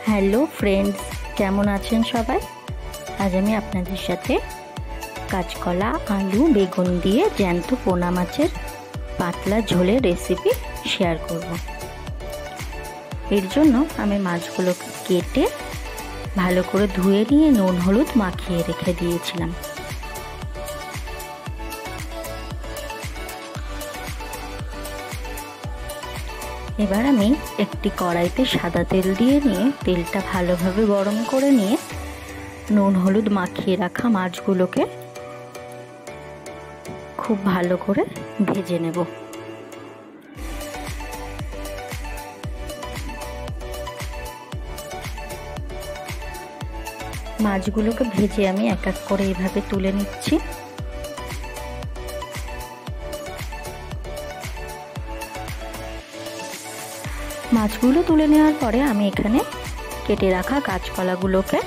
Hello friends, কেমন আছেন সবাই? আজ আমি আপনাদের সাথে কাঁচকলা, আলু, বেগুন দিয়ে জ্যান্ত পোনা মাছের পাতলা ঝোলের রেসিপি শেয়ার করব। এর জন্য আমি মাছগুলোকে কেটে ভালো করে ধুয়ে নিয়ে নুন হলুদ মাখিয়ে রেখে দিয়েছিলাম। এবার আমি একটি কড়াইতে সাদা তেল দিয়ে নিয়ে তেলটা ভালোভাবে গরম করে নিয়ে নুন হলুদ মাখিয়ে রাখা মাছগুলোকে খুব ভালো করে ভেজে নেব। মাছগুলোকে ভেজে আমি এক এক করে এইভাবে তুলে নিচ্ছি। মাছগুলো তুলে নেওয়ার পরে আমি এখানে কেটে রাখা কাঁচকলাগুলোকে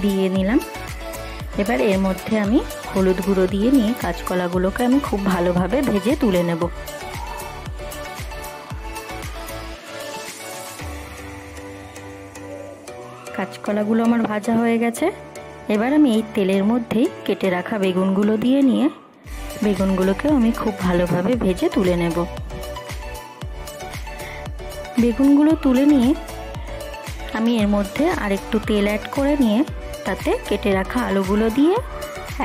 দিয়ে নিলাম। এবার এর মধ্যে আমি হলুদ গুঁড়ো দিয়ে নিয়ে কাঁচকলাগুলোকে আমি খুব ভালোভাবে ভেজে তুলে নেব। কাঁচকলাগুলো আমার ভাজা হয়ে গেছে। এবার আমি এই তেলের মধ্যেই কেটে রাখা বেগুনগুলো দিয়ে নিয়ে বেগুনগুলোকেও আমি খুব ভালোভাবে ভেজে তুলে নেব। বেগুনগুলো তুলে নিয়ে আমি এর মধ্যে আরেকটু তেল অ্যাড করে নিয়ে তাতে কেটে রাখা আলুগুলো দিয়ে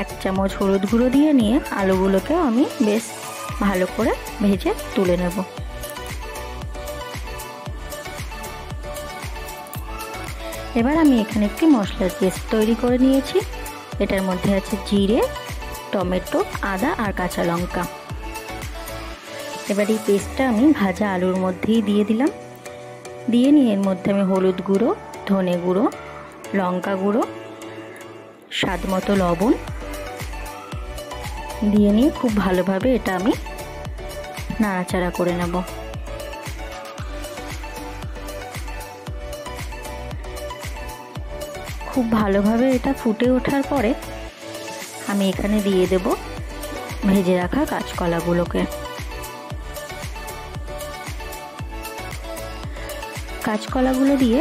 1 চামচ হলুদ গুঁড়ো দিয়ে নিয়ে আলুগুলোকেও আমি বেশ ভালো করে ভেজে তুলে নেব। এবার আমি এখানে একটি মশলার পেস্ট তৈরি করে নিয়েছি। এটার মধ্যে আছে জিরে, টমেটো, আদা আর কাঁচা লঙ্কা। এবার এই পেস্টটা আমি ভাজা আলুর মধ্যেই দিয়ে দিলাম। দিয়ে নিয়ে এর মধ্যে আমি হলুদ গুঁড়ো, ধনে গুঁড়ো, লঙ্কা গুঁড়ো, স্বাদ মতো লবণ দিয়ে নিয়ে খুব ভালোভাবে এটা আমি নাড়াচাড়া করে নেব। খুব ভালোভাবে এটা ফুটে ওঠার পরে আমি এখানে দিয়ে দেব ভেজে রাখা কাঁচকলাগুলোকে। কাঁচকলাগুলো দিয়ে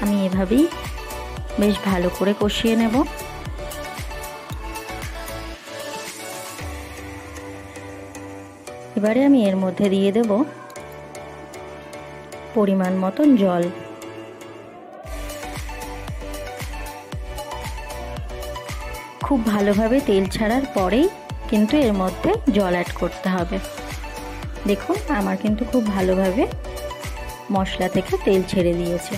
আমি এভাবেই বেশ ভালো করে কষিয়ে নেব। এবারে আমি এর মধ্যে দিয়ে দেব পরিমাণ মতন জল। খুব ভালোভাবে তেল ছাড়ার পরেই কিন্তু এর মধ্যে জল অ্যাড করতে হবে। দেখুন আমার কিন্তু খুব ভালোভাবে মশলা থেকে তেল ছেড়ে দিয়েছে।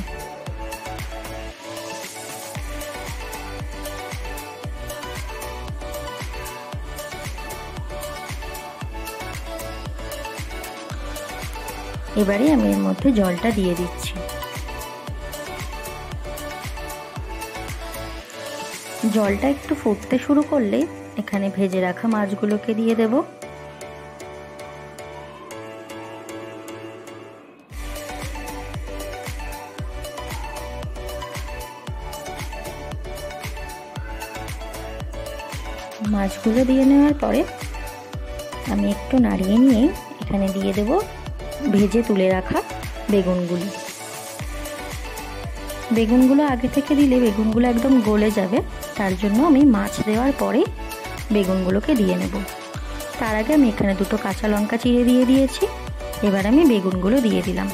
এবারে আমি এর মধ্যে জলটা দিয়ে দিচ্ছি। জলটা একটু ফুটতে শুরু করলে এখানে ভেজে রাখা মাছগুলোকে দিয়ে দেব। মাছগুলো দিয়ে নেওয়ার পরে আমি একটু নাড়িয়ে নিয়ে এখানে দিয়ে দেব ভেজে তুলে রাখা বেগুনগুলো। বেগুনগুলো আগে থেকে দিলে বেগুনগুলো একদম গলে যাবে, তার জন্য আমি মাছ দেওয়ার পরে বেগুনগুলোকে দিয়ে নেব। তার আগে আমি এখানে 2 কাঁচা লঙ্কা চিড়ে দিয়ে দিয়েছি। এবার আমি বেগুনগুলো দিয়ে দিলাম।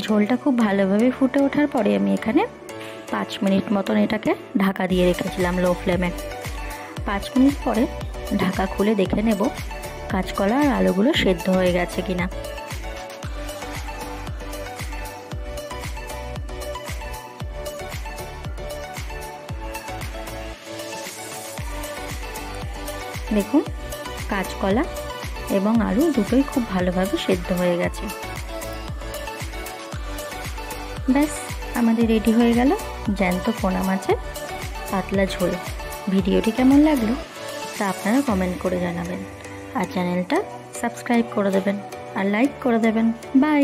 ঝোলটা খুব ভালোভাবে ফুটে ওঠার পরে আমি এখানে 5 মিনিট মতন এটাকে ঢাকা দিয়ে রেখেছিলাম লো ফ্লেমে। 5 মিনিট পরে ঢাকা খুলে দেখে নেব কাঁচকলা আর আলুগুলো সেদ্ধ হয়ে গেছে কিনা। দেখুন কাঁচকলা এবং আলু দুটোই খুব ভালোভাবে সেদ্ধ হয়ে গেছে। ব্যাস আমাদের রেডি হয়ে গেল জ্যান্ত পোনা মাছের পাতলা ঝোল। ভিডিওটি কেমন লাগলো তা আপনারা কমেন্ট করে জানাবেন আর চ্যানেলটা সাবস্ক্রাইব করে দেবেন আর লাইক করে দেবেন। বাই।